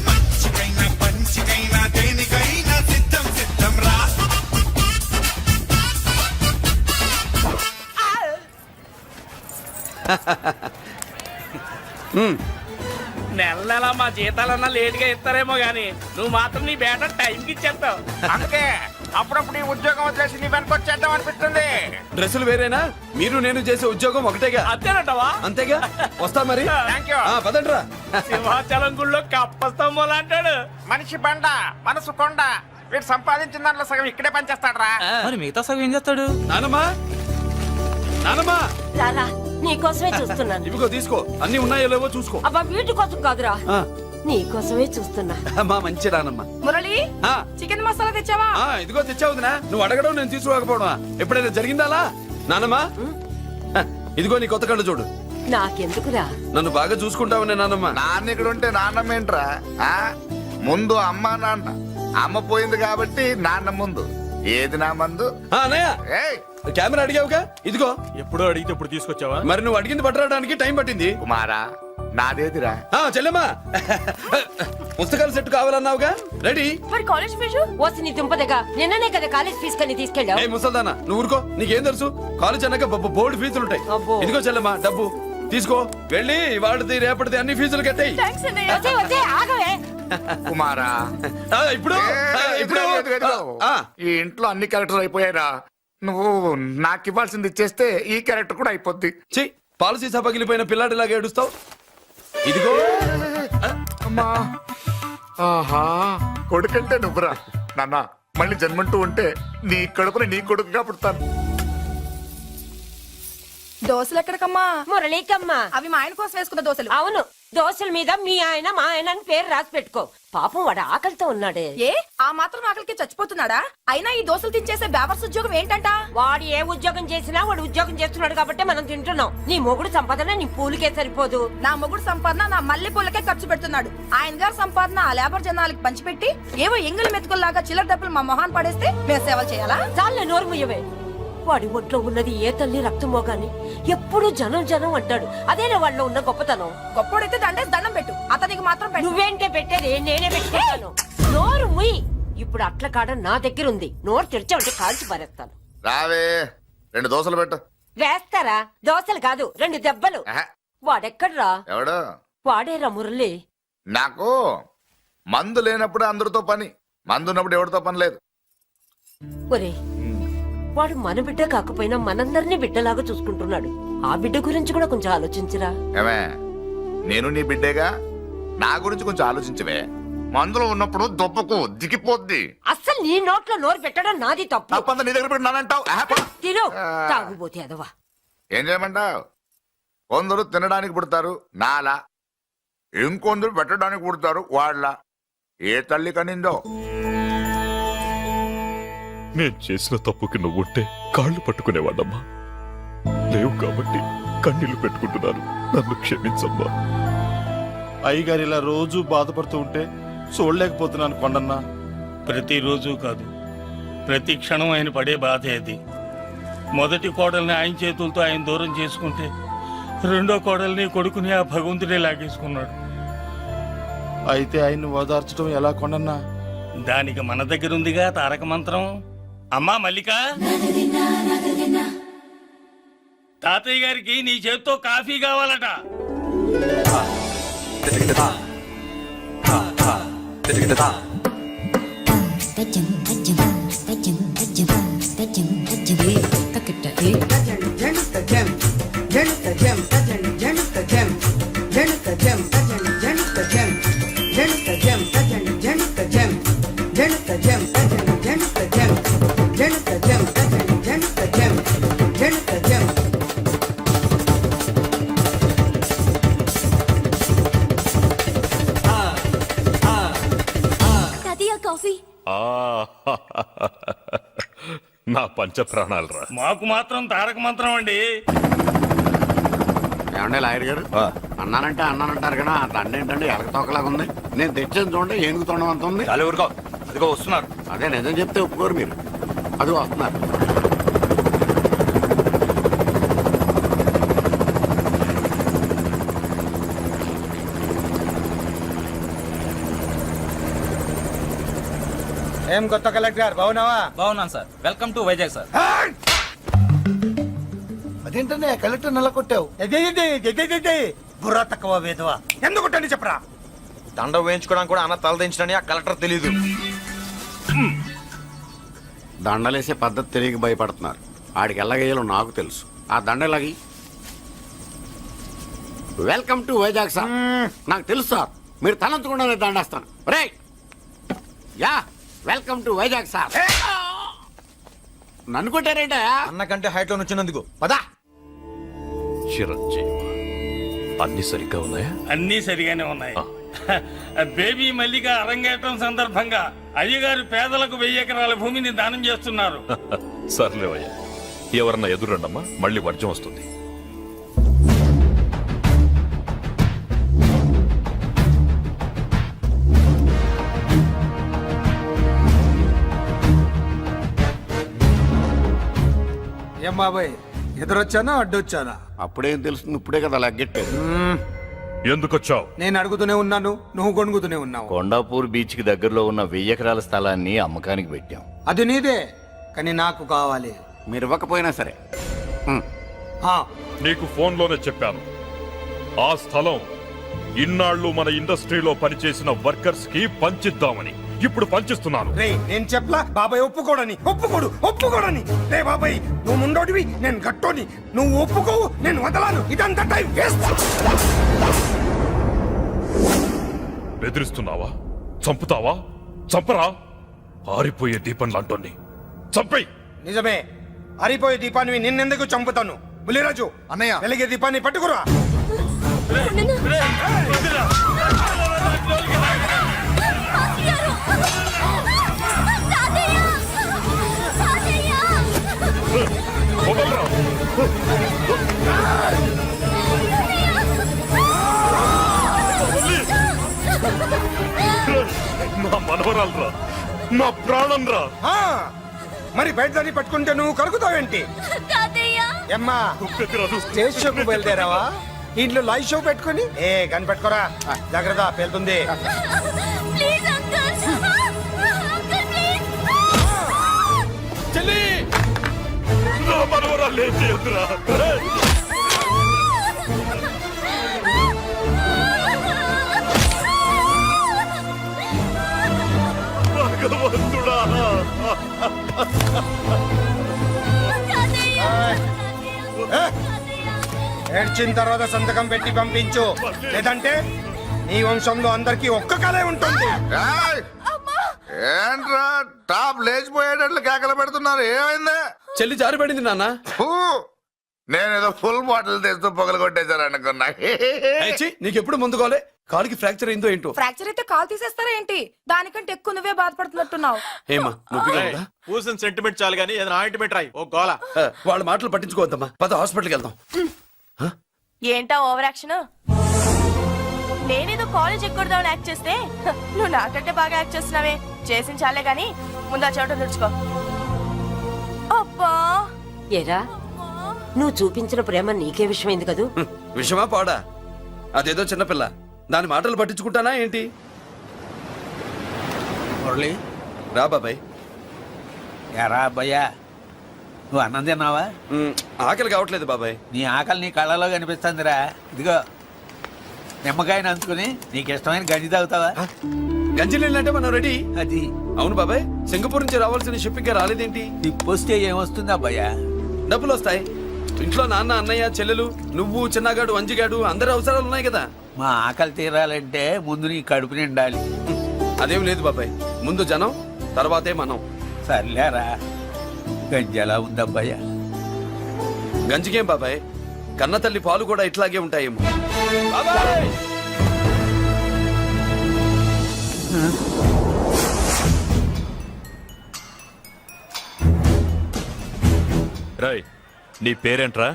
M: మంచికైనా పంచికైనా దేనికైనా సిద్ధం సిద్ధం రా
G: నెల నెల మా జీతాలన్నా లేట్ గా ఇస్తారేమో గానీ నువ్వు మాత్రం నీ బేట టైంకి ఇచ్చేస్తావు.
J: అందుకే అప్పుడప్పుడు ఈ ఉద్యోగం వదిలేసి నీ వెనక వచ్చేద్దాం అనిపిస్తుంది.
F: డ్రెస్సులు వేరేనా? మీరు నేను చేసే ఉద్యోగం ఒకటేగా.
G: అంతేనటవా?
F: అంతేగా. వస్తా మరి.
J: Thank you.
F: పదండ్రా.
G: సింహాచలం గుళ్ళో కప్పస్తంభం అంటాడు.
J: మనిషి బండ మనసు కొండ వీడు సంపాదించిన దాంట్లో సగం ఇక్కడే పనిచేస్తాడు రా.
G: మరి మిగతా సగం ఏం చేస్తాడు?
F: నానమ్మా నానమ్మా
E: రారా నీకోసమే చూస్తున్నాను.
F: ఇవిగో తీసుకో, అన్ని ఉన్నాయో లేవో చూసుకో.
E: అబ్బా వీటి కోసం కాదురా, నీకోసమే చూస్తున్నా.
F: మా మంచి నానమ్మ.
E: మురళి
F: ఆ,
E: చికెన్ మసాలా తెచ్చావా?
F: ఇదిగో తెచ్చావుదినా. నువ్వు అడగడం నేను తీసుకోకపోవడమా? ఎప్పుడైనా జరిగిందాలా నానమ్మా? ఇదిగో నీ కొత్త కళ్ళు చూడు.
E: నాకెందుకురా?
F: నన్ను బాగా చూసుకుంటావునే నానమ్మ.
K: నాన్న ఇక్కడ ఉంటే నాన్నమ్మ ఏంట్రా? ముందు అమ్మ నాన్న అమ్మ పోయింది కాబట్టి నాన్న ముందు ఏది నా మందు
F: అన్నయ్య
K: ఏయ్
F: కెమెరా అడిగావుగా ఇదిగో.
G: ఎప్పుడో అడిగితే ఇప్పుడు తీసుకొచ్చావా?
F: మరి నువ్వు అడిగింది పట్టడానికి టైం పట్టింది.
K: కుమారా నాదేదిరా
F: చెల్లెమ్మా పుస్తకాల సెట్ కావాలన్నావుగా, రెడీ.
E: మరి కాలేజ్ ఫీజు
C: వస్తే నీ దుంపదగా నిన్ననే కదా కాలేజ్ ఫీజు కని తీసుకెళ్ళావు.
F: ఏ ముసల్దానా నువ్వు ఊరుకో, నీకేం తెలుసు? కాలేజ్ అన్నాక బోర్డు ఫీజులు ఉంటాయి.
C: అబ్బో.
F: ఇదిగో చెల్లెమ్మా డబ్బు తీసుకో, వెళ్ళి వాడిది రేపటిది అన్ని ఫీజులు కట్టాయి.
C: ఆగవే.
K: కుమారా
F: ఇప్పుడు ఇప్పుడు
K: ఈ ఇంట్లో అన్ని క్యారెక్టర్ అయిపోయారా? నువ్వు నాకు ఇవ్వాల్సింది ఇచ్చేస్తే ఈ క్యారెక్టర్ కూడా అయిపోద్ది.
F: చెయ్యి, పాలసీ పగిలిపోయిన పిల్లాడిలాగా ఏడుస్తావు. ఇదిగో
K: అమ్మా ఆహా కొడుకంటే నువ్వురా నాన్న. మళ్ళీ జన్మంటూ ఉంటే నీ కడుపున నీ కొడుకుగా పుడతాను.
E: దోశలు ఎక్కడికమ్మా?
C: మురళీకమ్మ.
E: అవి మా ఆయన కోసం వేసుకున్న దోశలు.
C: అవును, దోశల మీద మీ ఆయన మా ఆయన అని పేరు రాసి పెట్టుకో. పాపం వాడు ఆకలితో ఉన్నాడే.
E: ఏ ఆ మాత్రం ఆకలికి చచ్చిపోతున్నాడా? అయినా ఈ దోశలు తినేసే బేవర్స్ ఉద్యోగం ఏంటంట?
C: వాడు ఏ ఉద్యోగం చేసినా వాడు ఉద్యోగం చేస్తున్నాడు కాబట్టి మనం తింటున్నాం. నీ మొగుడు సంపాదన నీ పూలికే సరిపోదు.
E: నా మొగుడు సంపాదన నా మల్లె పూలకే ఖర్చు పెడుతున్నాడు. ఆయన గారి సంపాదన ఆ లేబర్ జనాలకి పంచిపెట్టి ఏవో ఎంగిలి మెతుకుల్లాగా చిల్లర డబ్బులు మా మొహాన్ పడేస్తే మేము సేవలు చేయాలా?
C: చాలే నోరు ముయ్యవే. వాడి ఒంట్లో ఉన్నది ఏ తల్లి రక్తమో గాని ఎప్పుడు జనం జనం అంటాడు. అదేనా వాళ్ళలో ఉన్న గొప్పతనం.
E: గొప్పోడైతే దండేసి దండం పెట్టు, అతనికి మాత్రం పెట్టు.
C: నువ్వేంటే పెట్టేది, నేనే పెట్టుకుంటాను. నోరు ముయ్యి. ఇప్పుడు అట్ల కాడ నా దగ్గర ఉంది. నోరు తెరిచావంటే కాల్చి పారేస్తాను.
K: రావే 2 దోశలు పెట్టు.
C: వేస్తారా? దోశలు కాదు 2 దెబ్బలు.
K: ఆహా.
C: వాడెక్కడ్రా?
K: ఎవడు?
C: వాడేరా మురళి.
K: నాకు మందు లేనప్పుడు అందరితో పని, మందు ఉన్నప్పుడు ఎవరితో పని లేదు.
C: ఒరే, వాడు మన బిడ్డ కాకపోయినా మనందరినీ బిడ్డలాగా చూసుకుంటున్నాడు. ఆ బిడ్డ గురించి కూడా కొంచెం ఆలోచించరా.
K: ఏమే నేను నీ బిడ్డేగా, నా గురించి కొంచెం ఆలోచించవే. మందులో ఉన్నప్పుడు దొప్పకు దిగిపోద్ది.
C: అస్సలు నీ నోట్లో నోరు పెట్టడం నాది తప్పు.
K: తప్పంతా నీ దగ్గర పెట్టినానంటావు.
C: తిను, తాగుబోతే అదవా.
K: ఏం చేయమంటావు? కొందరు తినడానికి పుడతారు నాలా, ఇంకొందరు పెట్టడానికి పుడతారు వాళ్ళ. ఏ తల్లి కనిందో.
L: నేను చేసిన తప్పుకి నువ్వుంటే కాళ్ళు పట్టుకునేవాడమ్మా. లేవు కాబట్టి కన్నీళ్లు పెట్టుకుంటున్నాను. నన్ను క్షమించమ్మా.
D: అయ్యగారు ఇలా రోజు బాధపడుతూ ఉంటే చూడలేకపోతున్నాను కొండన్నా.
G: ప్రతిరోజు కాదు, ప్రతి క్షణం ఆయన పడే బాధే అది. మొదటి కోడల్ని ఆయన చేతులతో ఆయన దూరం చేసుకుంటే రెండో కోడల్ని కొడుకుని ఆ భగవంతుడే లాగేసుకున్నాడు.
D: అయితే ఆయన్ని ఓదార్చడం ఎలా కొండన్నా?
G: దానికి మన దగ్గర ఉందిగా తారక మంత్రం. అమ్మా మల్లిక, తాతయ్య గారికి నీ చేత్తో కాఫీ కావాలట.
E: కాఫీ.
L: నా పంచ ప్రాణాలరా.
G: మాకు మాత్రం తారక మంత్రం అండి.
H: ఏమండే లాయర్ గారు, అన్నానంటారు కదా, ఆ దండ ఏంటంటే ఎలకతోకలాగా ఉంది. నేను తెచ్చాను చూడండి, ఏనుగు తొండం అంత ఉంది.
F: ఊరుకో, అదిగో వస్తున్నారు.
H: అదే నిజం చెప్తే ఒప్పుకోరు మీరు. అది వస్తున్నారు.
I: ఏం కొత్త కలెక్టర్ బాగున్నావా?
N: బాగున్నాను sir. Welcome to Vizag sir.
I: అదేంటనే కలెక్టర్ నెల కొట్టావు? బుర్రా తక్కువ వేదవా. ఎందుకు కొట్టని చెప్పరా?
D: దండ వేయించుకోవడానికి కూడా అన్న తలదించడని ఆ కలెక్టర్ తెలీదు.
H: దండలేసే పద్ధతి తెలియక భయపడుతున్నారు. ఆడికి ఎలాగేయాలో నాకు తెలుసు. ఆ దండ ఎలాగి. Welcome to Vizag sir. నాకు తెలుసు సార్, మీరు తలంచకుండానే దండేస్తాను. రే యా, వెల్కమ్ టు వైజాగ్ సార్. నన్ను కొట్టారేంటా?
D: అన్నకంటే హైట్ లో వచ్చినందుకు
H: పదా.
L: చిరంజీవి, అన్ని సరిగ్గా ఉన్నాయా?
G: అన్నీ సరిగానే ఉన్నాయి. బేబీ మల్లిక అరంగేట్రం సందర్భంగా అయ్యగారు పేదలకు 1000 ఎకరాల భూమిని దానం చేస్తున్నారు.
L: సర్లేవయ్యా, ఎవరన్నా ఎదురండమ్మా, మళ్ళీ వర్జం వస్తుంది.
I: బాబాయ్ ఎదురొచ్చానా అడ్డొచ్చానా?
H: అప్పుడేం తెలుస్తుంది, ఇప్పుడే కదా లగ్గెట్టారు.
L: ఎందుకొచ్చావు?
I: నేను అడుగుతూనే ఉన్నాను, నువ్వు గొణుగుతూనే ఉన్నావు.
B: కొండాపూర్ బీచ్ కి దగ్గరలో ఉన్న 1000 ఎకరాల స్థలాన్ని అమ్మకానికి పెట్టాం.
I: అది నీదే, కానీ నాకు కావాలి.
H: మీరు ఇవ్వకపోయినా సరే.
I: ఆ,
L: నీకు ఫోన్లోనే చెప్పాను. ఆ స్థలం ఇన్నాళ్ళు మన ఇండస్ట్రీలో పనిచేసిన వర్కర్స్ కి పంచిద్దామని. ఇప్పుడు పంచిస్తున్నాను.
I: రే నేను చెప్పలా బాబాయ్ ఒప్పుకోడని. ఒప్పుకోడని. రే బాబాయ్ నువ్వు ముండోడివి, నేను గట్టోని. నువ్వు ఒప్పుకోవు, నేను వదలాను. ఇదంతా టైం వేస్ట్.
L: బెదిరిస్తున్నావా? చంపుతావా? చంపరా? ఆరిపోయే దీపం లాంటోని చంపై.
I: నిజమే, ఆరిపోయే దీపాన్ని నిన్నెందుకు చంపుతాను? బుల్లిరాజు
K: అన్నయ్య.
I: వెలిగే దీపాన్ని పట్టుకురా.
L: వదలరా. నా మనవరాలరా, నా ప్రాణం రా.
I: ఆ, మరి బయట దాన్ని పట్టుకుంటే నువ్వు కలుగుతావేంటి? అమ్మా స్టేజ్ షోకు బయలుదేరావా? ఇంట్లో లైవ్ షో పెట్టుకుని కనిపెట్టుకోరా. జాగ్రత్త, పేలుతుంది.
L: చెల్లి, నా మనవరాలు ఏం చేయొద్దురా. భగవంతుడా.
I: ఏడ్చిన తర్వాత సంతకం పెట్టి పంపించు, లేదంటే నీ వంశంలో అందరికీ ఒక్క కలే ఉంటుంది.
K: ఏయ్! ఏంట్రా టాప్ లేచిపోయేటట్లు కేకలు పెడుతున్నారు? ఏమైంది?
F: చెల్లి జారిపడింది నాన్న.
K: ఫూ! నేనేదో ఫుల్ బాటిల్ తెస్తూ పొగలు కొట్టేశారు అనుకున్నా.
F: నీకెప్పుడు ముందుకోలే? కాలుకి ఫ్రాక్చర్ అయిందో ఏంటో.
E: ఫ్రాక్చర్ అయితే కాల్ తీసేస్తారా ఏంటి? దానికంటే ఎక్కువ నువ్వే బాధపడుతున్నట్టున్నావు.
F: ఏమా నొప్పిగా ఉందా?
D: కూసిన సెంటిమెంట్ చాలు గానీ ఏదైనా ఆయింట్మెంట్ రాయి. ఓ గోల.
F: వాళ్ళ మాటలు పట్టించుకోవద్దమ్మా, పద హాస్పిటల్కి వెళ్దాం.
E: ఏంటా ఓవర్ యాక్షన్? నేనేదో కాలేజ్ ఎక్కడదామని యాక్ట్ చేస్తే నువ్వు నాకంటే బాగా యాక్ట్ చేస్తున్నావే. చేసిన చాలే గాని ముందు ఆ చోట తుడుచుకో. అబ్బా,
C: ఎరా నువ్వు చూపించిన ప్రేమ నీకే విషయమైంది కదూ.
F: విషమా పాడా? అదేదో చిన్నపిల్ల, దాని మాటలు పట్టించుకుంటానా ఏంటి?
J: మురళి,
F: రా బాబాయ్.
J: ఎరా అబ్బయ్యా, నువ్వు అన్నం తిన్నావా?
F: ఆకలి కావట్లేదు బాబాయ్.
J: నీ ఆకలి నీ కళ్ళలో కనిపిస్తుందిరా. ఇదిగో నిమ్మకాయని అంచుకుని నీకు ఇష్టమైన గంజి తాగుతావా?
F: గంజి నీళ్ళంటే మనం రెడీ.
J: అది
F: అవును బాబాయ్, సింగపూర్ నుంచి రావాల్సిన షిప్ ఇంకా రాలేదేంటి?
J: తిప్పొస్తే ఏమొస్తుంది అబ్బయ్యా?
F: డబ్బులు వస్తాయి. ఇంట్లో నాన్న, అన్నయ్య, చెల్లెలు, నువ్వు, చిన్నగాడు, అంజిగాడు అందరి అవసరాలు ఉన్నాయి కదా.
J: మా ఆకలి తీరాలంటే ముందు నీ కడుపు నిండాలి.
F: అదేం లేదు బాబాయ్, ముందు జనం తర్వాతే మనం.
J: సర్లేరా, గంజి ఎలా ఉందబ్బయ్యా?
F: గంజికేం బాబాయ్, కన్న తల్లి పాలు కూడా ఇట్లాగే ఉంటాయేమో. బాబాయ్!
L: రాయ్, నీ పేరేంట్రా?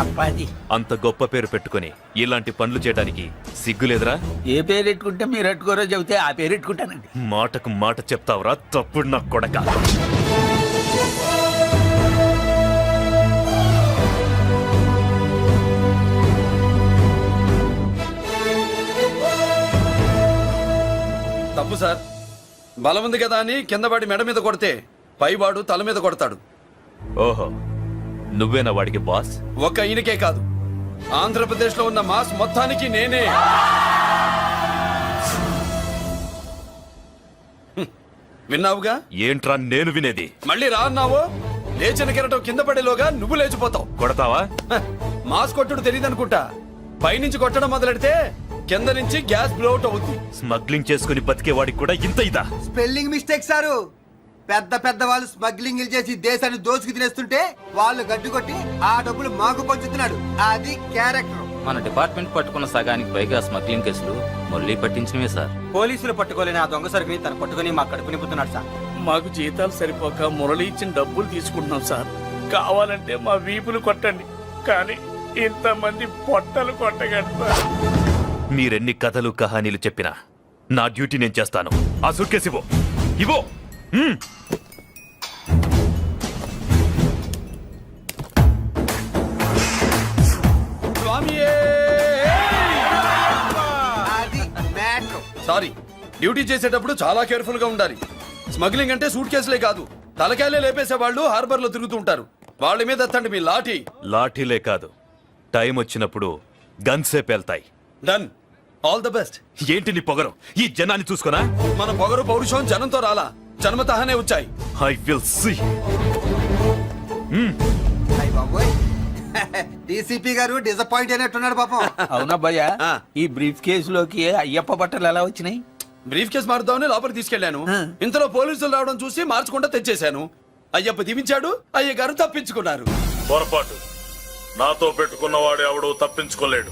J: అప్పాజీ.
L: అంత గొప్ప పేరు పెట్టుకుని ఇలాంటి పనులు చేయడానికి సిగ్గులేదురా?
J: ఏ పేరు పెట్టుకుంటే మీరు పెట్టుకోరో చెబితే ఆ పేరు పెట్టుకుంటానండి.
L: మాటకు మాట చెప్తావురా తప్పుడు నా కొడక.
F: తప్పు సార్. బలం ఉంది కదా అని కింద పడి మెడ మీద కొడితే పైవాడు తల మీద కొడతాడు.
L: ఓహో, నువ్వేనా వాడికి బాస్?
F: ఒక్క ఈయనకే కాదు, ఆంధ్రప్రదేశ్ లో ఉన్న మాస్ మొత్తానికి నేనే. విన్నావుగా?
L: ఏంట్రా నేను వినేది?
F: మళ్ళీ రా అన్నావు, లేచిన కెరటం కింద పడేలోగా నువ్వు లేచిపోతావు.
L: కొడతావా?
F: మాస్ కొట్టుడు తెలియదు అనుకుంటా. పైనుంచి కొట్టడం మొదలెడితే కింద నుంచి గ్యాస్ బ్లౌట్ అవుతుంది.
L: స్మగ్లింగ్ చేసుకుని బతికే వాడికి కూడా ఇంత ఇదా?
O: Spelling mistake sir. పెద్ద పెద్ద వాళ్ళు స్మగ్లింగ్ చేసి దేశాన్ని దోచుకు తినేస్తుంటే వాళ్ళు గడ్డు కొట్టి ఆ డబ్బులు మాకు పంచుతున్నాడు. అది క్యారెక్టర్.
N: మన డిపార్ట్మెంట్ పట్టుకున్న సగానికి పైగా స్మగ్లింగ్ కేసులు మురళి పట్టించినవే సార్.
O: పోలీసులు పట్టుకోలేని ఆ దొంగ సరుకుని తను పట్టుకుని మా కడుపు నింపుతున్నాడు సార్.
G: మాకు జీతాలు సరిపోక మురళి ఇచ్చిన డబ్బులు తీసుకుంటున్నాం సార్. కావాలంటే మా వీపులు కొట్టండి, కానీ ఇంతమంది పొట్టలు కొట్టగండి సార్.
L: మీరెన్ని కథలు కహానీలు చెప్పినా నా డ్యూటీ నేను చేస్తాను. ఆ సూట్కేస్ ఇవ్వు.
F: స్వామియే
O: అది మ్యాటర్.
F: సారీ, డ్యూటీ చేసేటప్పుడు చాలా కేర్ఫుల్ గా ఉండాలి. స్మగ్లింగ్ అంటే సూట్ కేసులే కాదు, తలకాయలే లేపేసే వాళ్ళు హార్బర్ లో తిరుగుతూ ఉంటారు. వాళ్ళ మీద ఎత్తండి మీ లాఠీ.
L: లాఠీలే కాదు, టైం వచ్చినప్పుడు గన్సే పేల్తాయి.
F: డన్. All the best.
L: ఏంటి నీ పొగరు? ఈ జనాన్ని చూసుకోనా?
F: మన పొగరు పౌరుషం జనంతో రాలా, జన్మతహనే వచ్చాయి.
L: I will see.
O: అయ్ బాబోయ్, డీసీపీ గారు డిసప్పాయింట్ అయినట్టున్నాడు పాపం.
J: అవునా భయ్యా, ఈ బ్రీఫ్ కేసులోకి అయ్యప్ప బట్టలు ఎలా వచ్చినాయి?
F: బ్రీఫ్ కేసు మారుద్దామని లోపలికి తీసుకెళ్లాను. ఇంతలో పోలీసులు రావడం చూసి మార్చకుండా తెచ్చేశాను. అయ్యప్ప దీవించాడు, అయ్య గారు తప్పించుకున్నారు.
L: పొరపాటు. నాతో పెట్టుకున్నవాడు ఎవడో తప్పించుకోలేడు.